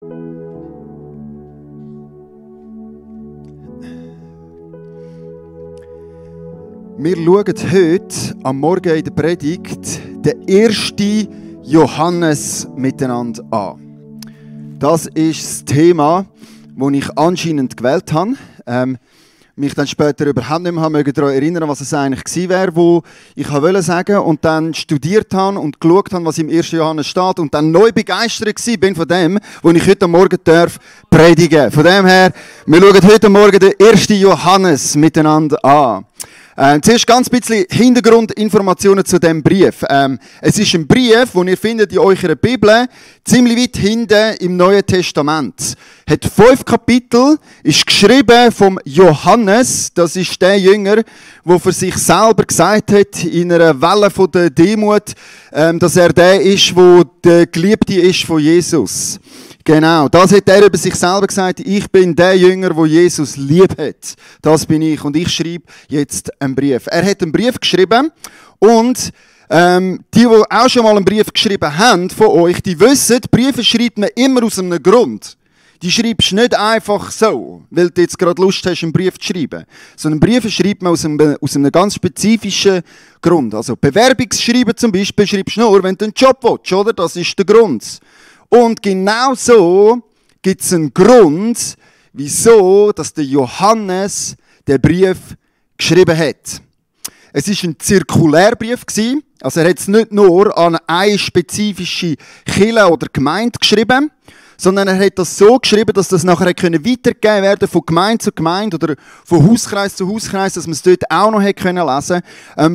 Wir schauen heute am Morgen in der Predigt den 1. Johannes miteinander an. Das ist das Thema, das ich anscheinend gewählt habe. Mich dann später überhaupt nicht mehr daran erinnern, was es eigentlich gewesen wäre, wo ich wollte sagen und dann studiert habe und geschaut habe, was im 1. Johannes steht und dann neu begeistert bin von dem, was ich heute Morgen predigen darf. Von dem her, wir schauen heute Morgen den 1. Johannes miteinander an. Zuerst ganz ein bisschen Hintergrundinformationen zu diesem Brief. Es ist ein Brief, den ihr findet in eurer Bibel, ziemlich weit hinten im Neuen Testament. Hat 5 Kapitel, ist geschrieben vom Johannes, das ist der Jünger, der für sich selber gesagt hat, in einer Welle von der Demut, dass er der ist, der Geliebte ist von Jesus. Genau, das hat er über sich selber gesagt. Ich bin der Jünger, wo Jesus lieb hat. Das bin ich und ich schreibe jetzt einen Brief. Er hat einen Brief geschrieben und die auch schon mal einen Brief geschrieben haben von euch, die wissen, Briefe schreibt man immer aus einem Grund. Die schreibst du nicht einfach so, weil du jetzt gerade Lust hast, einen Brief zu schreiben. Sondern Briefe schreibt man aus einem ganz spezifischen Grund. Also Bewerbungsschreiben zum Beispiel schreibst du nur, wenn du einen Job willst, oder? Das ist der Grund. Und genau so gibt es einen Grund, wieso dass der Johannes den Brief geschrieben hat. Es war ein Zirkulärbrief, also er hat es nicht nur an eine spezifische Kirche oder Gemeinde geschrieben, sondern er hat das so geschrieben, dass das nachher weitergegeben werden von Gemeinde zu Gemeinde oder von Hauskreis zu Hauskreis, dass man es dort auch noch lesen konnte,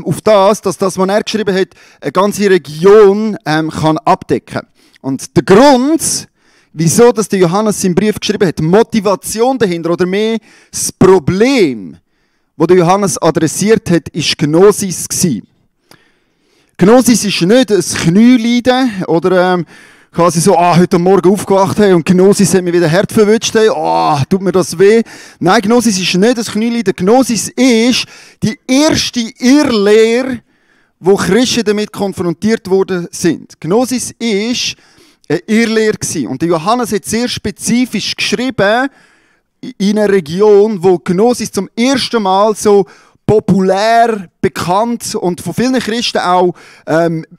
auf das, dass das, was er geschrieben hat, eine ganze Region kann abdecken kann. Und der Grund, wieso dass der Johannes seinen Brief geschrieben hat, die Motivation dahinter oder mehr das Problem, das der Johannes adressiert hat, war Gnosis. Gnosis ist nicht ein Knieleiden oder quasi so, heute Morgen aufgewacht haben und Gnosis hat mir wieder Herd verwünscht, tut mir das weh. Nein, Gnosis ist nicht ein Knieleiden. Gnosis ist die erste Irrlehre, wo Christen damit konfrontiert worden sind. Gnosis ist eine Irrlehre gewesen. Und der Johannes hat sehr spezifisch geschrieben in einer Region, wo Gnosis zum ersten Mal so populär bekannt und von vielen Christen auch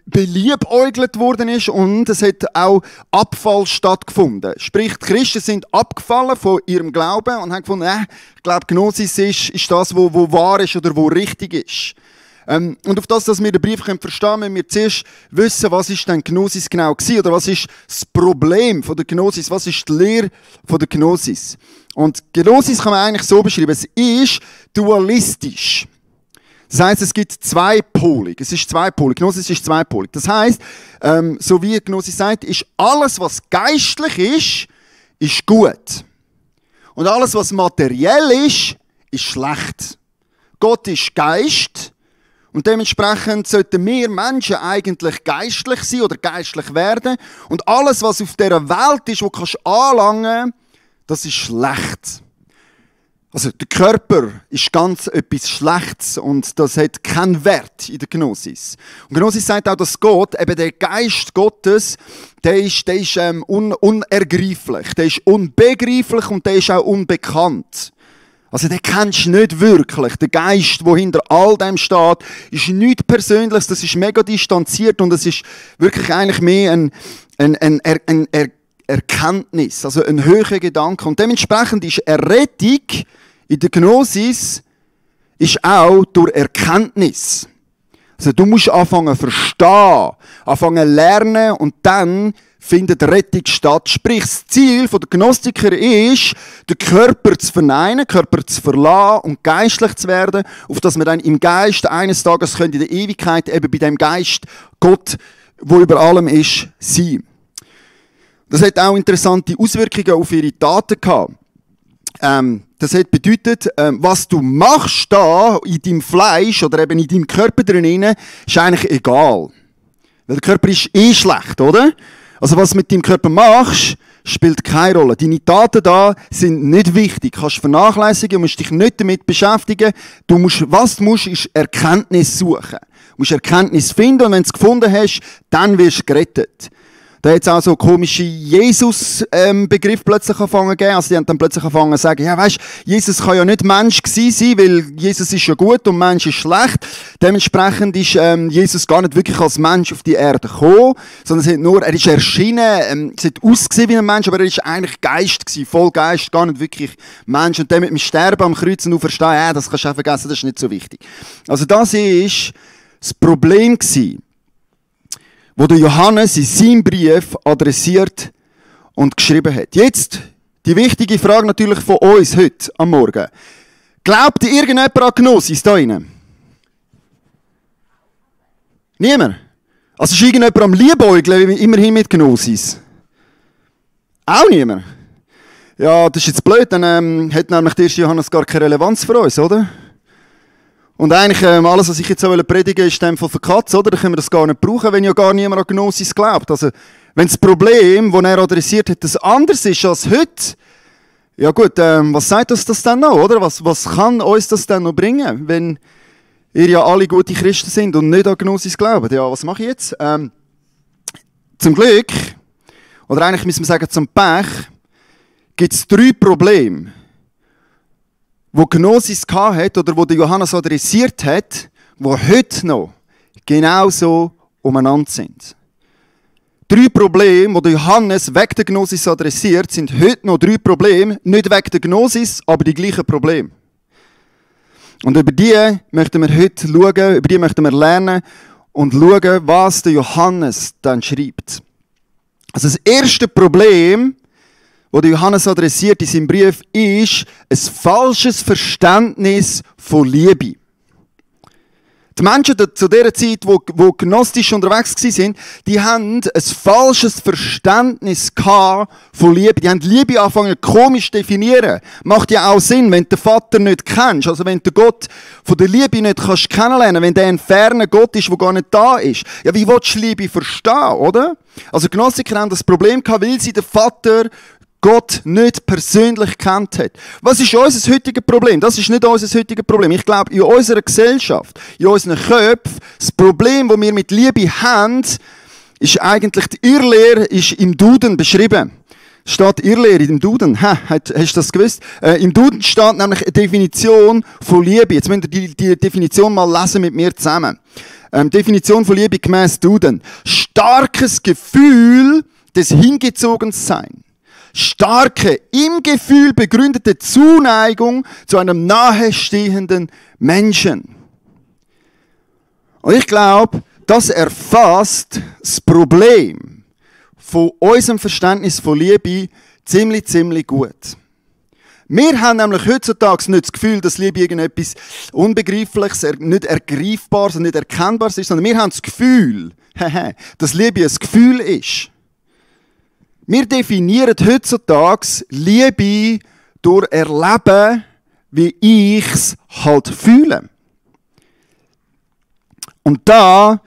beliebäugelt worden ist und es hat auch Abfall stattgefunden. Sprich, die Christen sind abgefallen von ihrem Glauben und haben gefunden, ich glaube, Gnosis ist das, wo wahr ist oder wo richtig ist. Und auf das, dass wir den Brief verstehen können, müssen wir zuerst wissen, was ist denn Gnosis genau gewesen, oder was ist das Problem von der Gnosis, was ist die Lehre von der Gnosis. Und Gnosis kann man eigentlich so beschreiben, es ist dualistisch. Das heisst, es gibt zweipolig. Es ist zweipolig. Gnosis ist zweipolig. Das heisst, so wie Gnosis sagt, ist alles, was geistlich ist gut. Und alles, was materiell ist schlecht. Gott ist Geist. Und dementsprechend sollten wir Menschen eigentlich geistlich sein oder geistlich werden. Und alles, was auf dieser Welt ist, wo du anlangen kannst, das ist schlecht. Also der Körper ist ganz etwas Schlechtes und das hat keinen Wert in der Gnosis. Und Gnosis sagt auch, dass Gott, eben der Geist Gottes, der ist unergreiflich, der ist unbegreiflich und der ist auch unbekannt. Also den kennst du nicht wirklich. Der Geist, der hinter all dem steht, ist nichts Persönliches, das ist mega distanziert und es ist wirklich eigentlich mehr ein Erkenntnis, also ein höherer Gedanke. Und dementsprechend ist Errettung in der Gnosis ist auch durch Erkenntnis. Also du musst anfangen verstehen, anfangen lernen und dann findet Rettung statt. Sprich, das Ziel der Gnostiker ist, den Körper zu verneinen, den Körper zu verlassen und geistlich zu werden, auf dass wir dann im Geist eines Tages in der Ewigkeit eben bei dem Geist Gott, wo über allem ist, sein. Das hat auch interessante Auswirkungen auf ihre Taten gehabt. Das hat bedeutet, was du machst da in deinem Fleisch oder eben in deinem Körper drin, ist eigentlich egal. Weil der Körper ist schlecht, oder? Also was du mit deinem Körper machst, spielt keine Rolle. Deine Taten da sind nicht wichtig. Du kannst vernachlässigen, musst dich nicht damit beschäftigen. Was du musst, ist Erkenntnis suchen. Du musst Erkenntnis finden und wenn du es gefunden hast, dann wirst du gerettet. Da hat es auch so komische Jesus-Begriff plötzlich angefangen zu geben. Also die haben dann plötzlich angefangen zu sagen, ja weisst, Jesus kann ja nicht Mensch gewesen sein, weil Jesus ist ja gut und Mensch ist schlecht. Dementsprechend ist Jesus gar nicht wirklich als Mensch auf die Erde gekommen, sondern er ist erschienen, es hat ausgesehen wie ein Mensch, aber er ist eigentlich Geist gewesen, voll Geist, gar nicht wirklich Mensch. Und dann mit dem Sterben am Kreuz und auferstehen, ja, das kannst du auch vergessen, das ist nicht so wichtig. Also das ist das Problem gewesen, wo der Johannes in seinem Brief adressiert und geschrieben hat. Jetzt die wichtige Frage natürlich von uns heute am Morgen. Glaubt irgendjemand an Gnosis da drinnen? Niemand? Also ist irgendjemand am Liebäugeln, immerhin mit Gnosis? Auch niemand? Ja, das ist jetzt blöd, dann hat nämlich der 1. Johannes gar keine Relevanz für uns, oder? Und eigentlich, alles, was ich jetzt predigen ist dem Fall für Katz, oder? Dann können wir das gar nicht brauchen, wenn ja gar niemand an Gnosis glaubt. Also, wenn das Problem, das er adressiert hat, das anders ist als heute, ja gut, was sagt uns das dann noch, oder? Was kann uns das dann noch bringen, wenn ihr ja alle gute Christen sind und nicht an Gnosis glauben? Ja, was mache ich jetzt? Zum Glück, oder eigentlich müssen wir sagen zum Pech, gibt es 3 Probleme, wo Gnosis hat oder wo der Johannes adressiert hat, wo heute noch genauso umeinander sind. 3 Probleme, die der Johannes wegen der Gnosis adressiert, sind heute noch 3 Probleme, nicht wegen der Gnosis, aber die gleichen Probleme. Und über die möchten wir heute schauen, über die möchten wir lernen und schauen, was der Johannes dann schreibt. Also das erste Problem, wo der Johannes adressiert in seinem Brief, ist ein falsches Verständnis von Liebe. Die Menschen zu dieser Zeit, die gnostisch unterwegs waren, die haben ein falsches Verständnis von Liebe. Die haben Liebe angefangen komisch zu definieren. Macht ja auch Sinn, wenn du den Vater nicht kennst. Also wenn du Gott von der Liebe nicht kannst kennenlernen, wenn der ein ferner Gott ist, der gar nicht da ist. Ja, wie willst du Liebe verstehen, oder? Also Gnostiker haben das Problem gehabt, weil sie den Vater Gott nicht persönlich kennt hat. Was ist unser heutiges Problem? Das ist nicht unser heutiges Problem. Ich glaube, in unserer Gesellschaft, in unseren Köpfen, das Problem, das wir mit Liebe haben, ist eigentlich, die Irrlehre ist im Duden beschrieben. Steht Irrlehre im Duden? Hast du das gewusst? Im Duden steht nämlich eine Definition von Liebe. Jetzt müsst ihr die Definition mal lesen mit mir zusammen. Definition von Liebe gemäß Duden. Starkes Gefühl des Hingezogenseins. Starke, im Gefühl begründete Zuneigung zu einem nahestehenden Menschen. Und ich glaube, das erfasst das Problem von unserem Verständnis von Liebe ziemlich gut. Wir haben nämlich heutzutage nicht das Gefühl, dass Liebe irgendetwas Unbegreifliches, nicht Ergreifbares und nicht Erkennbares ist, sondern wir haben das Gefühl, dass Liebe ein Gefühl ist. Wir definieren heutzutage Liebe durch Erleben, wie ich es halt fühle. Und da,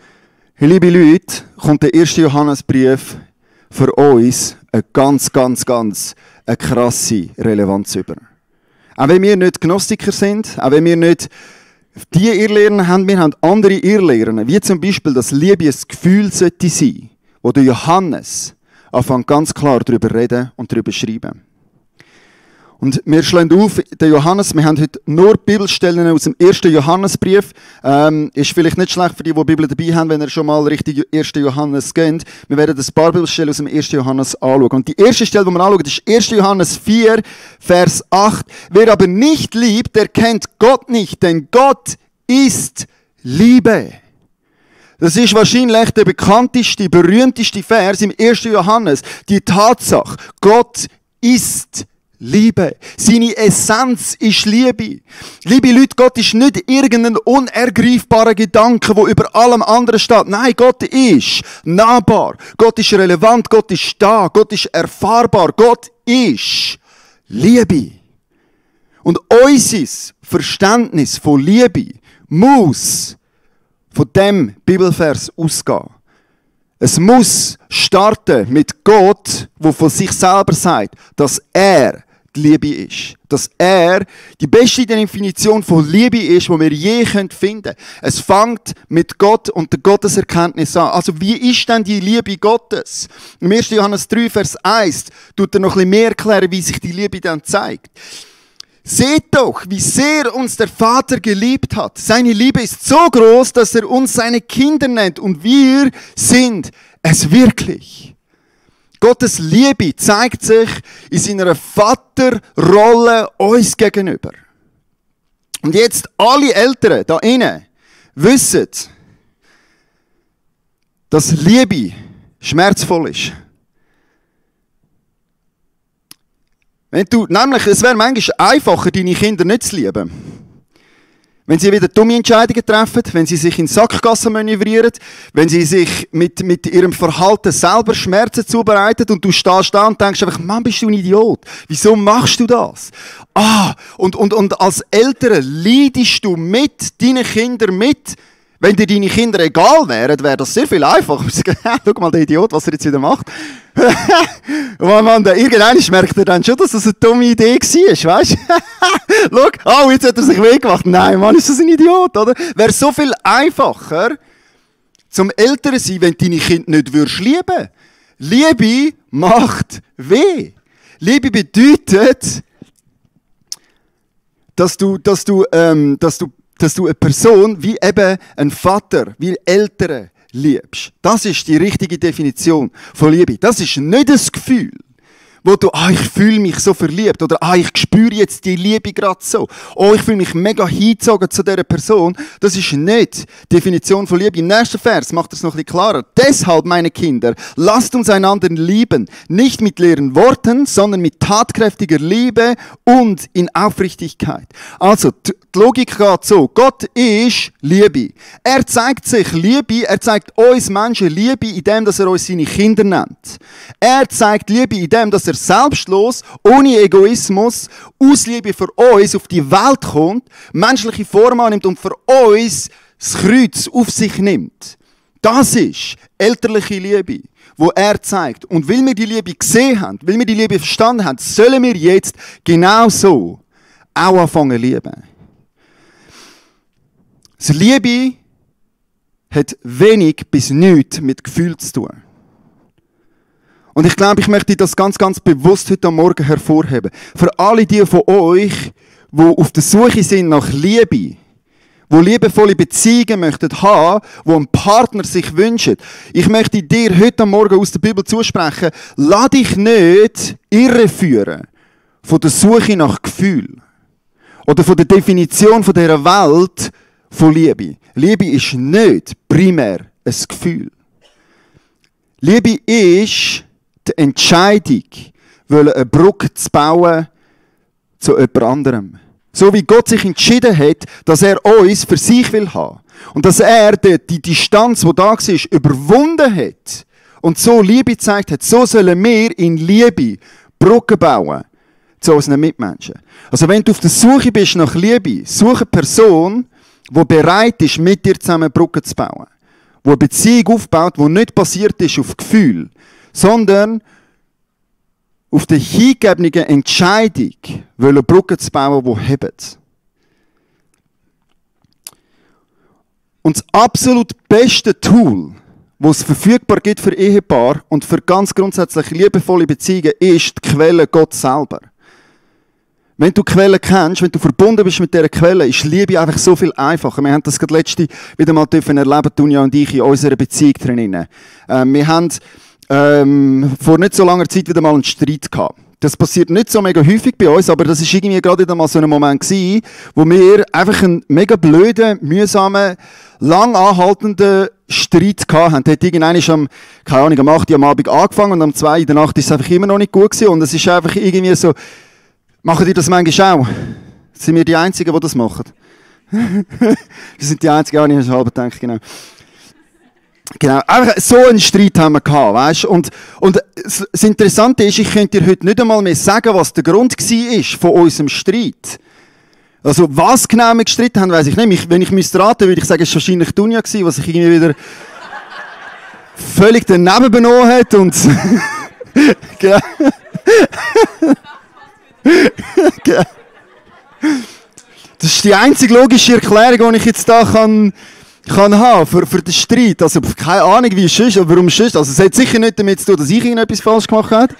liebe Leute, kommt der 1. Johannesbrief für uns eine ganz krasse Relevanz über. Auch wenn wir nicht Gnostiker sind, auch wenn wir nicht die Irrlehren haben, wir haben andere Irrlehren, wie zum Beispiel, dass Liebe ein Gefühl sollte sein, wo der Johannes anfangen ganz klar darüber reden und darüber schreiben. Und wir schlagen auf, den Johannes, wir haben heute nur Bibelstellen aus dem 1. Johannesbrief. Ist vielleicht nicht schlecht für die Bibel dabei haben, wenn ihr schon mal richtig 1. Johannes geht. Wir werden ein paar Bibelstellen aus dem 1. Johannes anschauen. Und die erste Stelle, die wir anschauen, ist 1. Johannes 4, Vers 8. Wer aber nicht liebt, der kennt Gott nicht, denn Gott ist Liebe. Das ist wahrscheinlich der bekannteste, berühmteste Vers im 1. Johannes. Die Tatsache, Gott ist Liebe. Seine Essenz ist Liebe. Liebe Leute, Gott ist nicht irgendein unergreifbarer Gedanke, der über allem anderen steht. Nein, Gott ist nahbar. Gott ist relevant. Gott ist da. Gott ist erfahrbar. Gott ist Liebe. Und unser Verständnis von Liebe muss von dem Bibelvers ausgehen. Es muss starten mit Gott, der von sich selber sagt, dass er die Liebe ist. Dass er die beste Definition von Liebe ist, die wir je finden können. Es fängt mit Gott und der Gotteserkenntnis an. Also wie ist denn die Liebe Gottes? Im 1. Johannes 3, Vers 1 tut er noch ein bisschen mehr erklären, wie sich die Liebe dann zeigt. Seht doch, wie sehr uns der Vater geliebt hat. Seine Liebe ist so groß, dass er uns seine Kinder nennt und wir sind es wirklich. Gottes Liebe zeigt sich in seiner Vaterrolle uns gegenüber. Und jetzt alle Eltern da innen wissen, dass Liebe schmerzvoll ist. Nämlich, es wäre manchmal einfacher, deine Kinder nicht zu lieben. Wenn sie wieder dumme Entscheidungen treffen, wenn sie sich in Sackgassen manövrieren, wenn sie sich mit ihrem Verhalten selber Schmerzen zubereiten und du stehst da und denkst einfach, Mann, bist du ein Idiot? Wieso machst du das? Und als Eltern leidest du mit deinen Kindern mit. Wenn dir deine Kinder egal wären, wäre das sehr viel einfacher. Schau mal, der Idiot, was er jetzt wieder macht. Irgendwann merkt er dann schon, dass das eine dumme Idee war, weißt du? Schau, jetzt hat er sich weggemacht. Nein, Mann, ist das ein Idiot, oder? Wäre so viel einfacher, zum Älteren sein, wenn du deine Kinder nicht lieben würdest. Liebe macht weh. Liebe bedeutet, dass du eine Person wie eben ein Vater, wie Eltern liebst. Das ist die richtige Definition von Liebe. Das ist nicht ein Gefühl, wo du, ich fühle mich so verliebt oder ich spüre jetzt die Liebe gerade so. Ich fühle mich mega hingezogen zu dieser Person. Das ist nicht die Definition von Liebe. Im nächsten Vers macht es noch ein bisschen klarer. Deshalb, meine Kinder, lasst uns einander lieben. Nicht mit leeren Worten, sondern mit tatkräftiger Liebe und in Aufrichtigkeit. Also, die Logik geht so. Gott ist Liebe. Er zeigt sich Liebe, er zeigt uns Menschen Liebe, indem er uns seine Kinder nennt. Er zeigt Liebe, indem er selbstlos, ohne Egoismus, aus Liebe für uns auf die Welt kommt, menschliche Form annimmt und für uns das Kreuz auf sich nimmt. Das ist elterliche Liebe, wo er zeigt. Und weil wir die Liebe gesehen haben, weil wir die Liebe verstanden haben, sollen wir jetzt genau so auch anfangen zu lieben. Das Liebe hat wenig bis nichts mit Gefühl zu tun. Und ich glaube, ich möchte das ganz, ganz bewusst heute Morgen hervorheben. Für alle die von euch, die auf der Suche sind nach Liebe, die liebevolle Beziehungen möchten haben, die ein Partner sich wünschen. Ich möchte dir heute Morgen aus der Bibel zusprechen, lass dich nicht irreführen von der Suche nach Gefühl oder von der Definition von dieser Welt von Liebe. Liebe ist nicht primär ein Gefühl. Liebe ist die Entscheidung, eine Brücke zu bauen zu jemand anderem. So wie Gott sich entschieden hat, dass er uns für sich will haben. Und dass er die Distanz, die da war, überwunden hat. Und so Liebe gezeigt hat, so sollen wir in Liebe Brücken bauen zu unseren Mitmenschen. Also wenn du auf der Suche bist nach Liebe, suche eine Person, die bereit ist, mit dir zusammen Brücken zu bauen. Die eine Beziehung aufbaut, die nicht basiert ist auf Gefühl, sondern auf der hingegebenen Entscheidung, eine Brücke zu bauen, die hebt. Und das absolut beste Tool, das es verfügbar gibt für Ehepaar und für ganz grundsätzlich liebevolle Beziehungen, ist die Quelle Gott selber. Wenn du die Quelle kennst, wenn du verbunden bist mit dieser Quelle, ist Liebe einfach so viel einfacher. Wir haben das gerade letzte wieder mal erleben, Dunja und ich, in unserer Beziehung drin. Wir haben vor nicht so langer Zeit wieder mal einen Streit gehabt. Das passiert nicht so mega häufig bei uns, aber das ist irgendwie gerade wieder mal so ein Moment gewesen, wo wir einfach einen mega blöden, mühsamen, lang anhaltenden Streit gehabt haben. Der hat irgendwann am 8 Uhr am Abend angefangen und am 2 Uhr in der Nacht ist es einfach immer noch nicht gut gewesen. Und es ist einfach irgendwie so, machen die das manchmal auch? Sind wir die Einzigen, die das machen? Wir sind die Einzigen, die ich halb gedacht, genau. Genau, einfach so einen Streit haben wir gehabt, weißt? Und das Interessante ist, ich könnte dir heute nicht einmal mehr sagen, was der Grund war von unserem Streit. Also, was genau wir gestritten haben, weiss ich nicht. Wenn ich müsste raten, würde ich sagen, es war wahrscheinlich Dunja, was sich irgendwie wieder völlig daneben benommen hat und, genau. Das ist die einzige logische Erklärung, die ich jetzt da kann haben für den Streit. Also, keine Ahnung, wie es ist oder warum es ist. Also, es hat sicher nicht damit zu tun, dass ich irgendetwas falsch gemacht habe.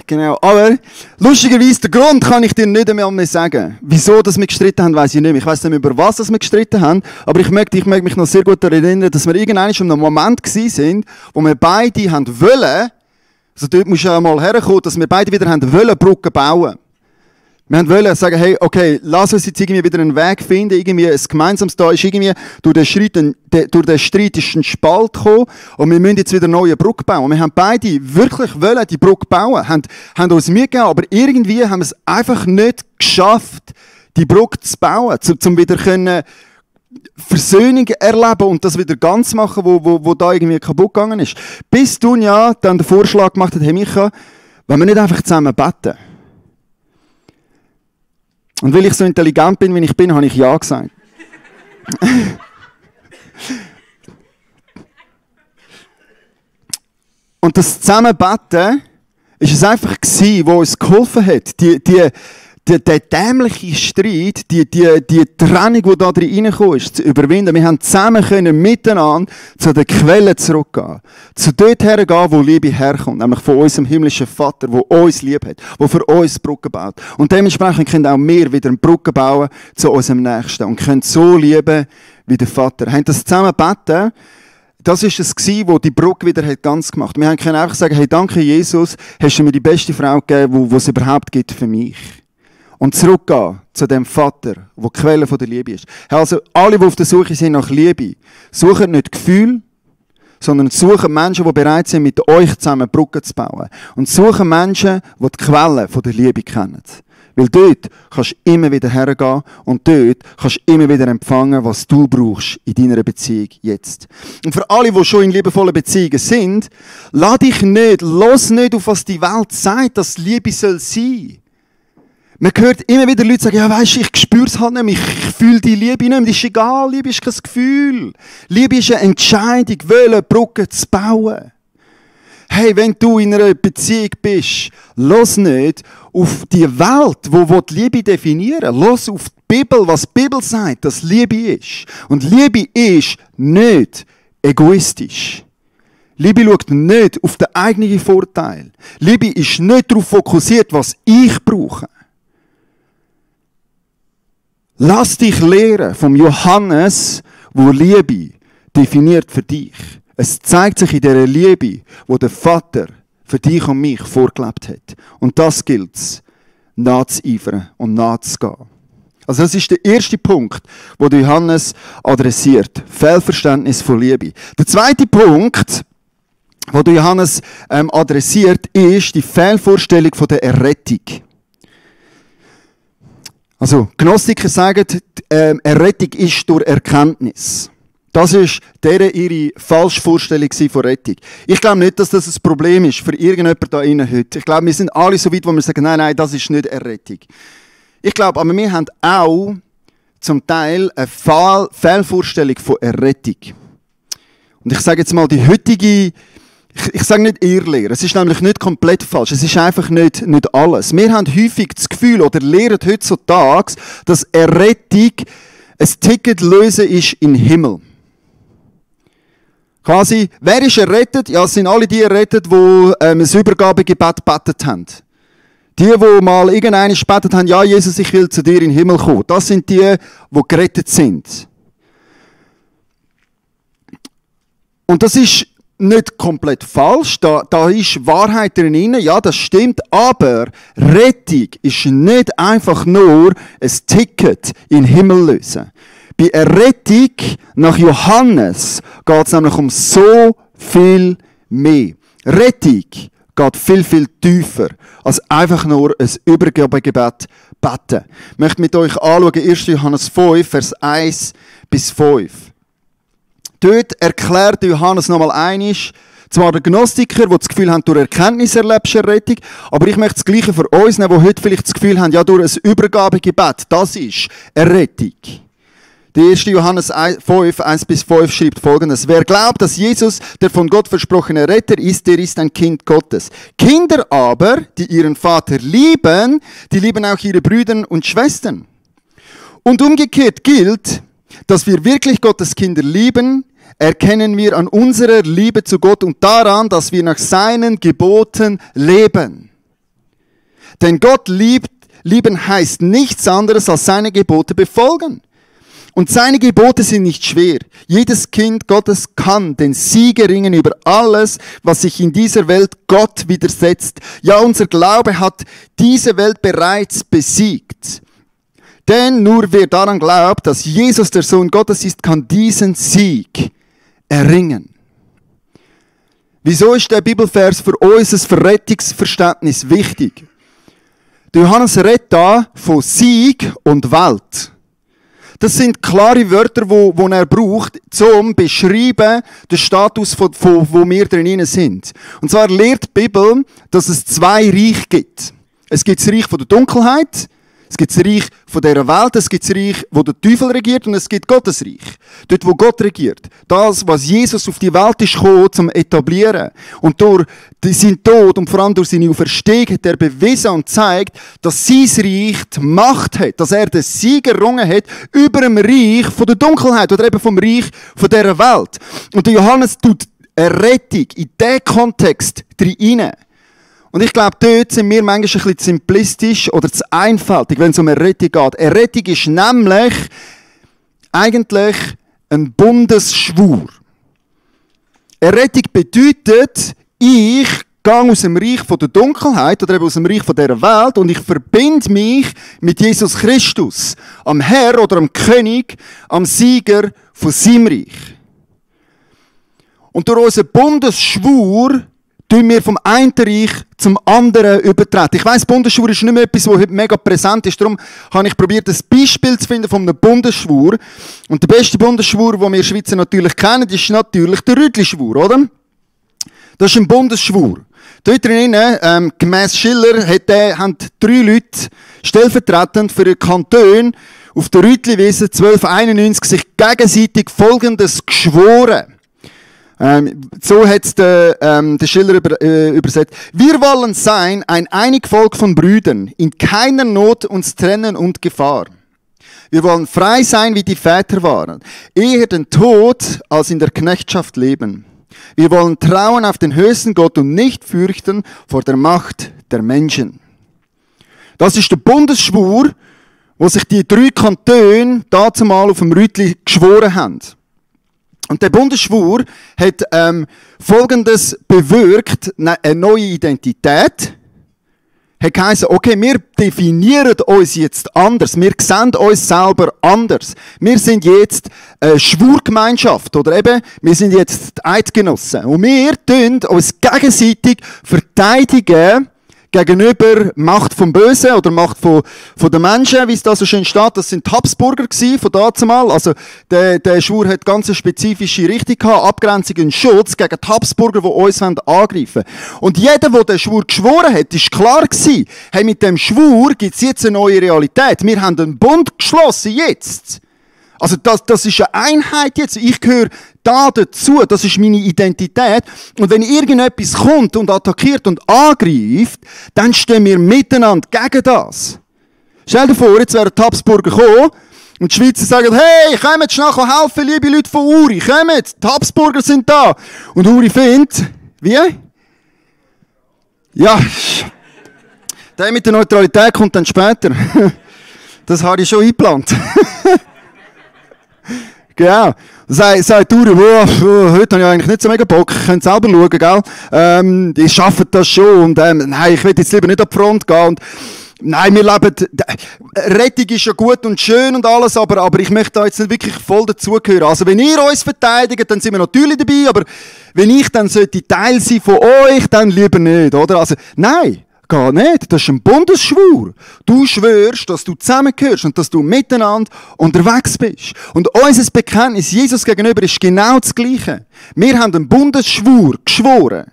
Genau. Aber, lustigerweise, den Grund kann ich dir nicht einmal mehr sagen. Wieso, dass wir gestritten haben, weiss ich nicht mehr. Ich weiss nicht mehr, über was wir gestritten haben. Aber ich möchte mich noch sehr gut daran erinnern, dass wir irgendwann schon in einem Moment waren, wo wir beide haben wollen, also dort musst du ja mal herkommen, dass wir beide wieder haben wollen, Brücken bauen. Wir wollen sagen, hey, okay, lass uns jetzt irgendwie wieder einen Weg finden, irgendwie ein gemeinsames da ist irgendwie, durch den Streit ist ein Spalt gekommen und wir müssen jetzt wieder eine neue Brücke bauen. Wir haben beide wirklich wollen die Brücke bauen, haben uns Mühe gegeben, aber irgendwie haben wir es einfach nicht geschafft, die Brücke zu bauen, um wieder können Versöhnung erleben und das wieder ganz machen, wo da irgendwie kaputt gegangen ist. Bis Dunja dann den Vorschlag gemacht hat, hey Micha, wollen wir nicht einfach zusammen beten? Und weil ich so intelligent bin, wie ich bin, habe ich Ja gesagt. Und das Zusammenbeten ist es einfach gewesen, was uns geholfen hat. Der dämliche Streit, die Trennung, die da reingekommen ist, zu überwinden. Wir haben zusammen können miteinander zu der Quelle zurückgehen. Zu dort hergehen, wo Liebe herkommt. Nämlich von unserem himmlischen Vater, der uns lieb hat. Der für uns Brücken baut. Und dementsprechend können auch wir wieder eine Brücke bauen zu unserem Nächsten. Und können so lieben wie der Vater. Wir haben das zusammen beten. Das war es, wo die Brücke wieder ganz gemacht hat. Wir können einfach sagen, hey, danke Jesus, hast du mir die beste Frau gegeben, die es überhaupt gibt für mich. Und zurückgehen zu dem Vater, der die Quelle der Liebe ist. Also alle, die auf der Suche sind nach Liebe, suchen nicht Gefühl, sondern suchen Menschen, die bereit sind, mit euch zusammen Brücken zu bauen. Und suchen Menschen, die die Quelle der Liebe kennen. Weil dort kannst du immer wieder hergehen und dort kannst du immer wieder empfangen, was du brauchst in deiner Beziehung jetzt. Und für alle, die schon in liebevollen Beziehungen sind, lass dich nicht, los nicht auf, was die Welt sagt, dass Liebe soll sein. Man hört immer wieder Leute sagen, ja weisst du, ich spüre es halt nicht mehr, ich fühle die Liebe nicht mehr. Das ist egal, Liebe ist kein Gefühl. Liebe ist eine Entscheidung, wollen Brücken zu bauen. Hey, wenn du in einer Beziehung bist, los nicht auf die Welt, wo die Liebe definieren. Los auf die Bibel, was die Bibel sagt, dass Liebe ist. Und Liebe ist nicht egoistisch. Liebe schaut nicht auf den eigenen Vorteil. Liebe ist nicht darauf fokussiert, was ich brauche. Lass dich lehren vom Johannes, wo Liebe definiert für dich. Es zeigt sich in dieser Liebe, wo der Vater für dich und mich vorgelebt hat. Und das gilt es, nachzueifern und nachzugehen. Also das ist der erste Punkt, wo der Johannes adressiert. Fehlverständnis von Liebe. Der zweite Punkt, wo der Johannes adressiert, ist die Fehlvorstellung von der Errettung. Also, Gnostiker sagen, Errettung ist durch Erkenntnis. Das ist ihre falsche Vorstellung von Rettung. Ich glaube nicht, dass das ein Problem ist für irgendjemanden da innen heute. Ich glaube, wir sind alle so weit, wo wir sagen, nein, das ist nicht Errettung. Ich glaube, aber wir haben auch zum Teil eine Fehlvorstellung von Errettung. Und ich sage jetzt mal, die heutige, ich sage nicht Irrlehre, es ist nämlich nicht komplett falsch, es ist einfach nicht alles. Wir haben häufig das Gefühl, oder lehren heutzutage, dass Errettung ein Ticket lösen ist in den Himmel. Quasi, wer ist errettet? Ja, es sind alle die errettet, die ein Übergabegebet gebetet haben. Die mal irgendeinen gebetet haben, ja Jesus, ich will zu dir in den Himmel kommen. Das sind die gerettet sind. Und das ist nicht komplett falsch, da ist Wahrheit drin, ja, das stimmt, aber Rettung ist nicht einfach nur ein Ticket in den Himmel lösen. Bei Errettung nach Johannes geht es nämlich um so viel mehr. Rettung geht viel, viel tiefer als einfach nur ein Übergabegebet beten. Ich möchte mit euch anschauen, 1. Johannes 5, Vers 1 bis 5. Dort erklärt Johannes nochmal einiges, zwar der Gnostiker, die das Gefühl haben, durch Erkenntnis erlebst du Errettung, aber ich möchte das Gleiche für uns nehmen, die heute vielleicht das Gefühl haben, ja, durch ein Übergabegebet, das ist Errettung. Der 1. Johannes 5, 1 bis 5 schreibt Folgendes. Wer glaubt, dass Jesus der von Gott versprochene Retter ist, der ist ein Kind Gottes. Kinder aber, die ihren Vater lieben, die lieben auch ihre Brüder und Schwestern. Und umgekehrt gilt, dass wir wirklich Gottes Kinder lieben, erkennen wir an unserer Liebe zu Gott und daran, dass wir nach seinen Geboten leben. Denn Gott lieben heißt nichts anderes als seine Gebote befolgen. Und seine Gebote sind nicht schwer. Jedes Kind Gottes kann den Sieg erringen über alles, was sich in dieser Welt Gott widersetzt. Ja, unser Glaube hat diese Welt bereits besiegt. Denn nur wer daran glaubt, dass Jesus der Sohn Gottes ist, kann diesen Sieg erringen. Wieso ist der Bibelvers für unser Verrettungsverständnis wichtig? Der Johannes redet da von Sieg und Welt. Das sind klare Wörter, die er braucht, um zu beschreiben den Status, wo wir drin sind. Und zwar lehrt die Bibel, dass es zwei Reiche gibt. Es gibt das Reich von der Dunkelheit, es gibt das Reich von dieser Welt, es gibt das Reich, wo der Teufel regiert, und es gibt Gottes Reich. Dort, wo Gott regiert. Das, was Jesus auf die Welt ist gekommen, zum etablieren. Und durch seinen Tod und vor allem durch seine Auferstehung hat er bewiesen und zeigt, dass sein Reich die Macht hat, dass er den Sieg errungen hat über dem Reich von der Dunkelheit oder eben vom Reich von dieser Welt. Und der Johannes tut eine Rettung in diesen Kontext hinein. Und ich glaube, dort sind wir manchmal ein bisschen simplistisch oder zu einfältig, wenn es um eine Rettung geht. Eine Rettung ist nämlich eigentlich ein Bundesschwur. Eine Rettung bedeutet, ich gehe aus dem Reich von der Dunkelheit oder eben aus dem Reich von dieser Welt und ich verbinde mich mit Jesus Christus, am Herr oder am König, am Sieger von seinem Reich. Und durch unseren Bundesschwur tun wir vom einen Reich zum anderen übertreten. Ich weiss, Bundesschwur ist nicht mehr etwas, das heute mega präsent ist. Darum habe ich probiert, ein Beispiel zu finden von einem Bundesschwur. Und der beste Bundesschwur, den wir Schweizer natürlich kennen, ist natürlich der Rütli-Schwur, oder? Das ist ein Bundesschwur. Dort drinnen, gemäss Schiller, haben 3 Leute stellvertretend für den Kanton auf der Rütliwiese 1291 sich gegenseitig Folgendes geschworen. So hat es der Schiller übersetzt. Wir wollen sein ein einig Volk von Brüdern, in keiner Not uns trennen und Gefahr. Wir wollen frei sein, wie die Väter waren, eher den Tod als in der Knechtschaft leben. Wir wollen trauen auf den höchsten Gott und nicht fürchten vor der Macht der Menschen. Das ist der Bundesschwur, wo sich die 3 Kantone dazumal auf dem Rütli geschworen haben. Und der Bundesschwur hat Folgendes bewirkt, eine neue Identität. Hat geheißen, okay, wir definieren uns jetzt anders, wir sehen uns selber anders. Wir sind jetzt eine Schwurgemeinschaft, oder eben, wir sind jetzt Eidgenossen. Und wir tun uns gegenseitig verteidigen gegenüber Macht vom Bösen oder Macht von den Menschen, wie es da so schön steht. Das sind die Habsburger von dazumal. Also, der Schwur hat ganz eine spezifische Richtung gehabt, Abgrenzung und Schutz gegen die Habsburger, die uns angreifen wollen. Und jeder, der den Schwur geschworen hat, ist klar gewesen, hey, mit dem Schwur gibt es jetzt eine neue Realität. Wir haben einen Bund geschlossen, jetzt. Also das ist eine Einheit jetzt. Ich gehöre da dazu. Das ist meine Identität. Und wenn irgendetwas kommt und attackiert und angreift, dann stehen wir miteinander gegen das. Stell dir vor, jetzt wären die Habsburger gekommen und die Schweizer sagen, hey, kommt schnell helfen, liebe Leute von Uri. Kommt, die Habsburger sind da. Und Uri findet, wie? Ja, der mit der Neutralität kommt dann später. Das habe ich schon eingeplant. Genau. Sagt Uri, heute habe ich eigentlich nicht so mega Bock, ich könnte selber schauen, gell? Die schaffen das schon und nein, ich will jetzt lieber nicht an die Front gehen und nein, wir leben, Rettung ist ja gut und schön und alles, aber ich möchte da jetzt nicht wirklich voll dazugehören. Also wenn ihr uns verteidigt, dann sind wir natürlich dabei, aber wenn ich dann sollte Teil sein von euch, dann lieber nicht, oder? Also, nein. Gar nicht. Das ist ein Bundesschwur. Du schwörst, dass du zusammengehörst und dass du miteinander unterwegs bist. Und unser Bekenntnis Jesus gegenüber ist genau das Gleiche. Wir haben einen Bundesschwur geschworen.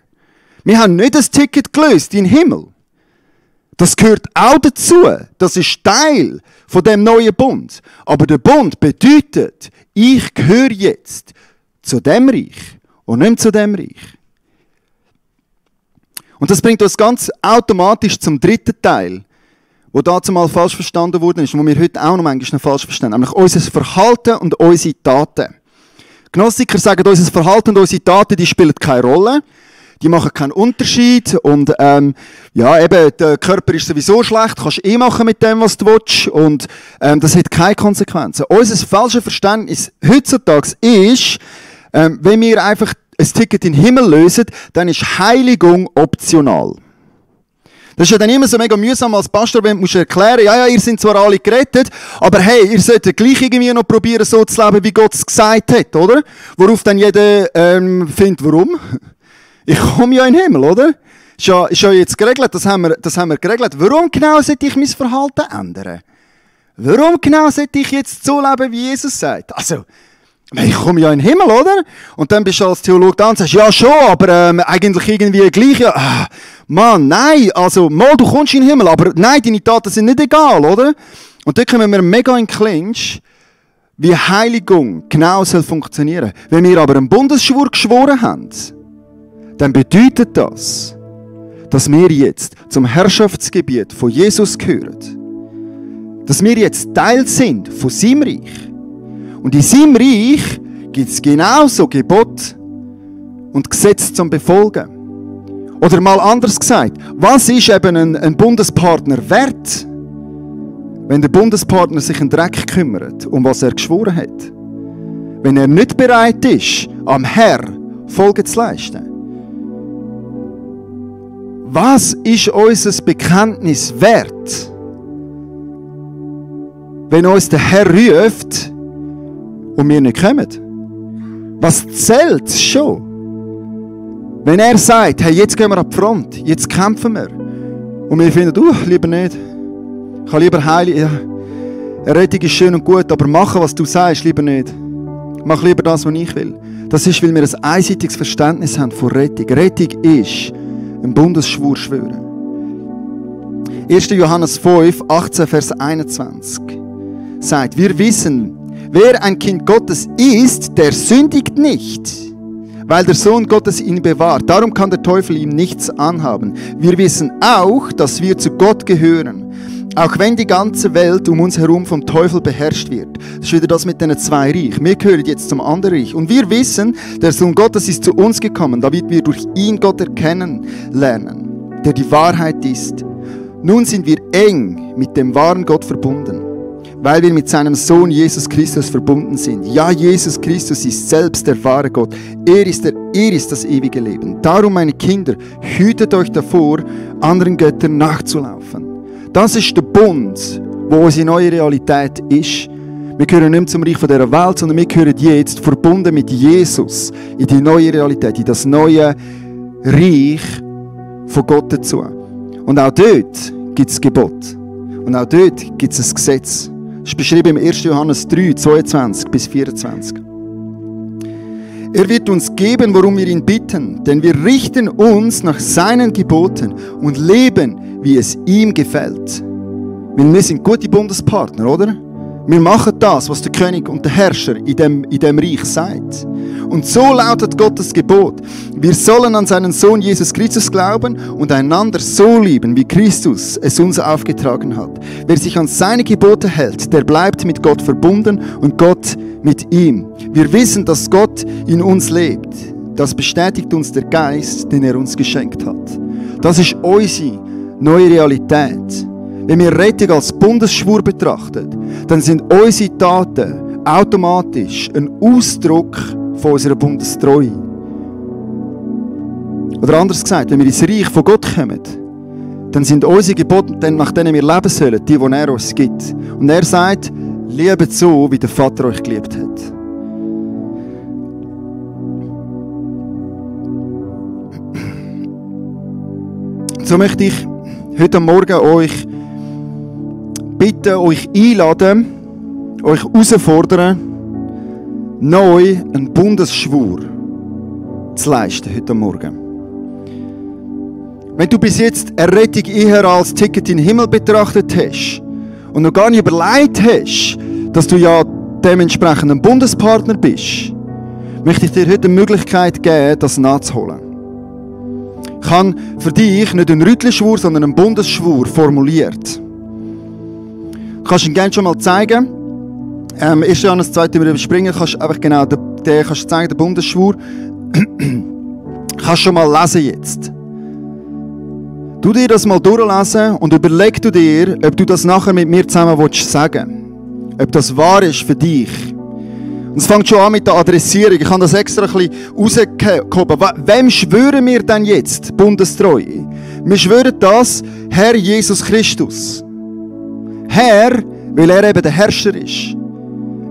Wir haben nicht das Ticket gelöst in den Himmel. Das gehört auch dazu. Das ist Teil von dem neuen Bund. Aber der Bund bedeutet, ich gehöre jetzt zu dem Reich und nicht zu dem Reich. Und das bringt uns ganz automatisch zum dritten Teil, wo dazu mal falsch verstanden worden ist, und wo wir heute auch noch manchmal falsch verstehen, nämlich unser Verhalten und unsere Taten. Gnostiker sagen, unser Verhalten und unsere Taten, die spielen keine Rolle. Die machen keinen Unterschied und ja, eben, der Körper ist sowieso schlecht, kannst machen mit dem, was du willst, und das hat keine Konsequenzen. Unser falsches Verständnis heutzutage ist, wenn wir einfach ein Ticket in den Himmel lösen, dann ist Heiligung optional. Das ist ja dann immer so mega mühsam als Pastor, wenn du erklären musst, ja, ihr seid zwar alle gerettet, aber hey, ihr solltet gleich irgendwie noch probieren, so zu leben, wie Gott es gesagt hat, oder? Worauf dann jeder findet, warum? Ich komme ja in den Himmel, oder? Ist ja jetzt geregelt, das haben wir geregelt. Warum genau sollte ich mein Verhalten ändern? Warum genau sollte ich jetzt so leben, wie Jesus sagt? Also, ich komme ja in den Himmel, oder? Und dann bist du als Theologe da und sagst, ja schon, aber eigentlich irgendwie gleich, ja. Mann, nein, also, mal, du kommst in den Himmel, aber nein, deine Taten sind nicht egal, oder? Und dann kommen wir mega in Clinch, wie Heiligung genau soll funktionieren. Wenn wir aber einen Bundesschwur geschworen haben, dann bedeutet das, dass wir jetzt zum Herrschaftsgebiet von Jesus gehören. Dass wir jetzt Teil sind von seinem Reich. Und in seinem Reich gibt es genauso Gebote und Gesetze zum Befolgen. Oder mal anders gesagt, was ist eben ein Bundespartner wert, wenn der Bundespartner sich einen Dreck kümmert, um was er geschworen hat? Wenn er nicht bereit ist, am Herr Folge zu leisten. Was ist unser Bekenntnis wert, wenn uns der Herr ruft und wir nicht kommen? Was zählt schon? Wenn er sagt, hey, jetzt gehen wir an die Front, jetzt kämpfen wir. Und wir finden, lieber nicht. Ich kann lieber heilig. Ja. Rettung ist schön und gut, aber machen, was du sagst, lieber nicht. Mach lieber das, was ich will. Das ist, weil wir ein einseitiges Verständnis haben von Rettung. Rettung ist einen Bundesschwur schwören. 1. Johannes 5, 18, Vers 21 sagt, wir wissen, wer ein Kind Gottes ist, der sündigt nicht, weil der Sohn Gottes ihn bewahrt. Darum kann der Teufel ihm nichts anhaben. Wir wissen auch, dass wir zu Gott gehören, auch wenn die ganze Welt um uns herum vom Teufel beherrscht wird. Das ist wieder das mit den zwei Reichen. Wir gehören jetzt zum anderen Reich. Und wir wissen, der Sohn Gottes ist zu uns gekommen, damit wir durch ihn Gott erkennen lernen, der die Wahrheit ist. Nun sind wir eng mit dem wahren Gott verbunden, weil wir mit seinem Sohn Jesus Christus verbunden sind. Ja, Jesus Christus ist selbst der wahre Gott. Er ist das ewige Leben. Darum, meine Kinder, hütet euch davor, anderen Göttern nachzulaufen. Das ist der Bund, wo unsere neue Realität ist. Wir gehören nicht mehr zum Reich dieser Welt, sondern wir gehören jetzt, verbunden mit Jesus, in die neue Realität, in das neue Reich von Gott dazu. Und auch dort gibt es Gebot. Und auch dort gibt es ein Gesetz. Das ist beschrieben im 1. Johannes 3, 22 bis 24. Er wird uns geben, worum wir ihn bitten, denn wir richten uns nach seinen Geboten und leben, wie es ihm gefällt. Weil wir sind gute Bundespartner, oder? Wir machen das, was der König und der Herrscher in dem Reich sagt. Und so lautet Gottes Gebot. Wir sollen an seinen Sohn Jesus Christus glauben und einander so lieben, wie Christus es uns aufgetragen hat. Wer sich an seine Gebote hält, der bleibt mit Gott verbunden und Gott mit ihm. Wir wissen, dass Gott in uns lebt. Das bestätigt uns der Geist, den er uns geschenkt hat. Das ist unsere neue Realität. Wenn wir Rettung als Bundesschwur betrachten, dann sind unsere Taten automatisch ein Ausdruck von unserer Bundestreue. Oder anders gesagt, wenn wir ins Reich von Gott kommen, dann sind unsere Gebote, nach denen wir leben sollen, die er uns gibt. Und er sagt, liebet so, wie der Vater euch geliebt hat. So möchte ich heute Morgen euch bitten, euch einladen, euch herausfordern, neu einen Bundesschwur zu leisten heute Morgen. Wenn du bis jetzt Errettung eher als Ticket in den Himmel betrachtet hast und noch gar nicht überlegt hast, dass du ja dementsprechend ein Bundespartner bist, möchte ich dir heute die Möglichkeit geben, das nachzuholen. Ich habe für dich nicht einen Rüttelschwur, sondern einen Bundesschwur formuliert. Kannst du ihn gerne schon mal zeigen. 1. Johannes 2 überspringen, kannst einfach genau den kannst du zeigen, den Bundesschwur. Kannst schon mal lesen jetzt. Du dir das mal durchlesen und überleg du dir, ob du das nachher mit mir zusammen sagen willst. Ob das wahr ist für dich. Und es fängt schon an mit der Adressierung. Ich habe das extra ein bisschen rausgehoben. Wem schwören wir denn jetzt Bundestreue? Wir schwören das Herr Jesus Christus. Herr, weil er eben der Herrscher ist.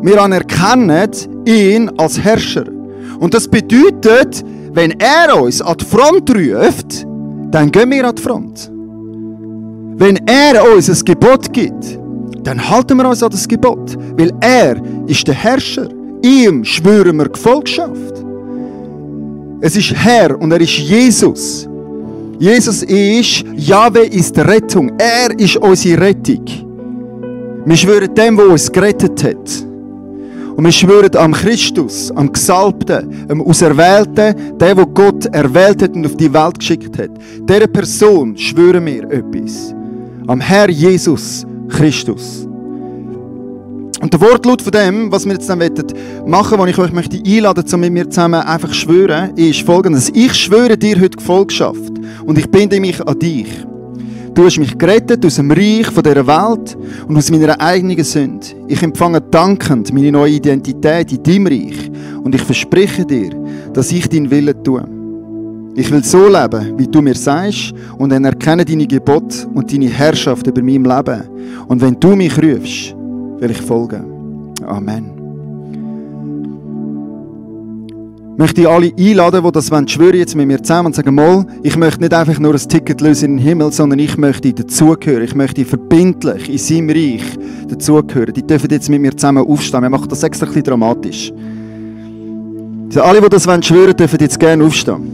Wir anerkennen ihn als Herrscher. Und das bedeutet, wenn er uns an die Front ruft, dann gehen wir an die Front. Wenn er uns ein Gebot gibt, dann halten wir uns an das Gebot. Weil er ist der Herrscher. Ihm schwören wir Gefolgschaft. Es ist Herr und er ist Jesus. Jesus ist, Jahwe ist Rettung. Er ist unsere Rettung. Wir schwören dem, der uns gerettet hat. Und wir schwören am Christus, am Gesalbten, am Auserwählten, der Gott erwählt hat und auf die Welt geschickt hat. Dieser Person schwören wir etwas. Am Herr Jesus Christus. Und der Wortlaut von dem, was wir jetzt dann machen wollen, was ich euch möchte einladen, um mit mir zusammen einfach schwören, ist folgendes. Ich schwöre dir heute Gefolgschaft und ich binde mich an dich. Du hast mich gerettet aus dem Reich von dieser Welt und aus meiner eigenen Sünde. Ich empfange dankend meine neue Identität in deinem Reich und ich verspreche dir, dass ich deinen Willen tue. Ich will so leben, wie du mir sagst und dann erkenne deine Gebote und deine Herrschaft über mein Leben. Und wenn du mich rufst, will ich folgen. Amen. Ich möchte alle einladen, die das schwören jetzt mit mir zusammen und sagen, mal, ich möchte nicht einfach nur ein Ticket lösen in den Himmel, sondern ich möchte dazugehören. Ich möchte verbindlich in seinem Reich dazugehören. Die dürfen jetzt mit mir zusammen aufstehen. Wir machen das extra ein bisschen dramatisch. Also alle, die das schwören, dürfen jetzt gerne aufstehen.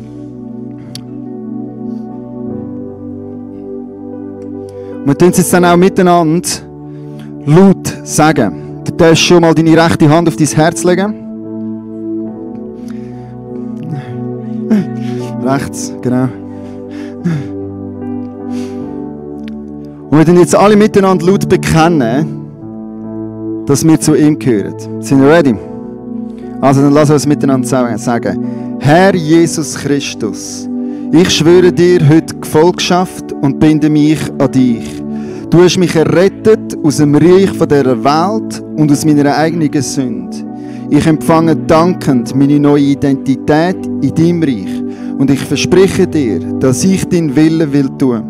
Wir tun es jetzt dann auch miteinander laut sagen. Du darfst schon mal deine rechte Hand auf dein Herz legen. Rechts, genau. Und wir tun jetzt alle miteinander laut bekennen, dass wir zu ihm gehören. Sind wir ready? Also dann lass uns miteinander sagen. Herr Jesus Christus, ich schwöre dir heute Gefolgschaft und binde mich an dich. Du hast mich errettet aus dem Reich von dieser Welt und aus meiner eigenen Sünde. Ich empfange dankend meine neue Identität in deinem Reich und ich verspreche dir, dass ich deinen Willen will tun.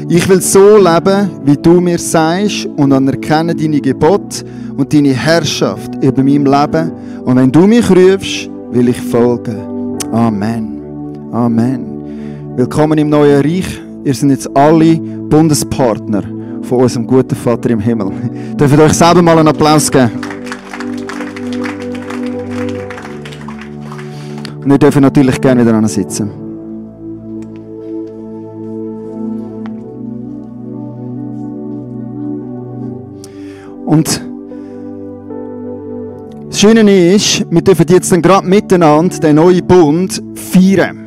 Ich will so leben, wie du mir sagst und anerkenne deine Gebote und deine Herrschaft über meinem Leben. Und wenn du mich rufst, will ich folgen. Amen. Amen. Willkommen im neuen Reich. Ihr seid jetzt alle Bundespartner von unserem guten Vater im Himmel. Dürft ihr euch selber mal einen Applaus geben? Und ihr dürft natürlich gerne wieder sitzen. Und das Schöne ist, wir dürfen jetzt dann gerade miteinander den neuen Bund feiern.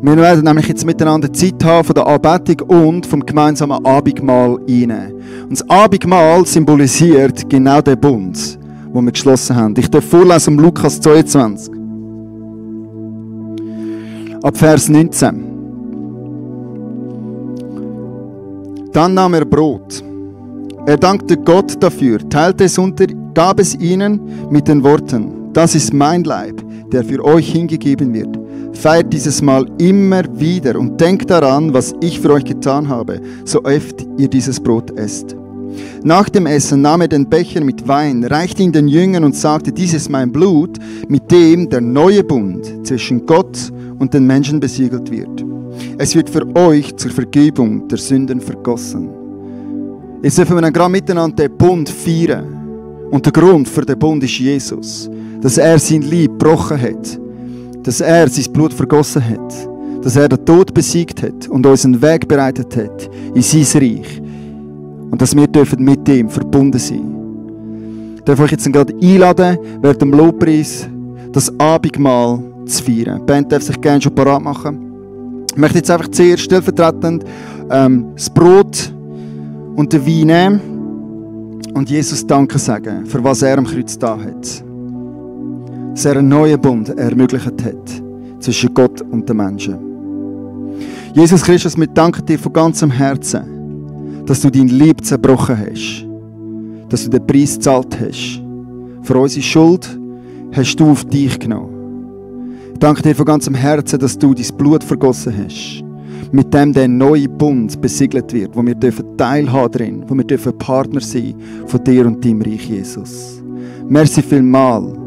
Wir werden nämlich jetzt miteinander Zeit haben von der Anbetung und vom gemeinsamen Abendmahl einnehmen. Und das Abendmahl symbolisiert genau den Bund, den wir geschlossen haben. Ich darf vorlesen Lukas 22. Ab Vers 19. Dann nahm er Brot. Er dankte Gott dafür, teilte es unter, gab es ihnen mit den Worten: Das ist mein Leib, der für euch hingegeben wird. Feiert dieses Mal immer wieder und denkt daran, was ich für euch getan habe, so oft ihr dieses Brot esst. Nach dem Essen nahm er den Becher mit Wein, reichte ihn den Jüngern und sagte: Dies ist mein Blut, mit dem der neue Bund zwischen Gott und den Menschen besiegelt wird. Es wird für euch zur Vergebung der Sünden vergossen. Jetzt dürfen wir dann gerade miteinander den Bund feiern. Und der Grund für den Bund ist Jesus. Dass er sein Leib gebrochen hat. Dass er sein Blut vergossen hat. Dass er den Tod besiegt hat und uns einen Weg bereitet hat in sein Reich. Und dass wir dürfen mit ihm verbunden sein. Ich darf euch jetzt gerade einladen, während dem Lobpreis das Abendmahl zu feiern. Die Band darf sich gerne schon parat machen. Ich möchte jetzt einfach zuerst stellvertretend das Brot und den Wein nehmen. und Jesus Danke sagen, für was er am Kreuz da hat. Dass er einen neuen Bund ermöglicht hat zwischen Gott und den Menschen. Jesus Christus, wir danken dir von ganzem Herzen, dass du dein Leib zerbrochen hast, dass du den Preis gezahlt hast. Für unsere Schuld hast du auf dich genommen. Ich danke dir von ganzem Herzen, dass du dein Blut vergossen hast, mit dem der neue Bund besiegelt wird, wo wir teilhaben drin, wo wir Partner sein von dir und deinem Reich, Jesus. Merci vielmals,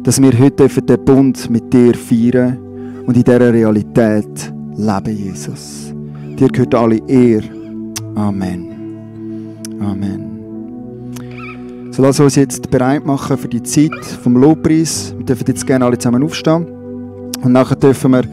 dass wir heute den Bund mit dir feiern und in dieser Realität leben, Jesus. Dir gehört alle Ehre. Amen. Amen. So, lass uns jetzt bereit machen für die Zeit vom Lobpreis. Wir dürfen jetzt gerne alle zusammen aufstehen. Und nachher dürfen wir,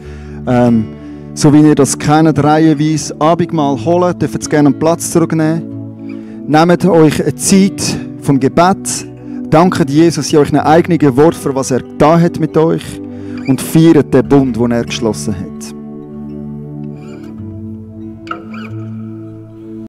so wie ihr das kennt, reihenweise Abendmahl holen. Dürfen jetzt gerne einen Platz zurücknehmen. Nehmt euch eine Zeit vom Gebet. Dankt Jesus in euch ein eigenes Wort, für was er getan hat mit euch. Und feiert den Bund, den er geschlossen hat.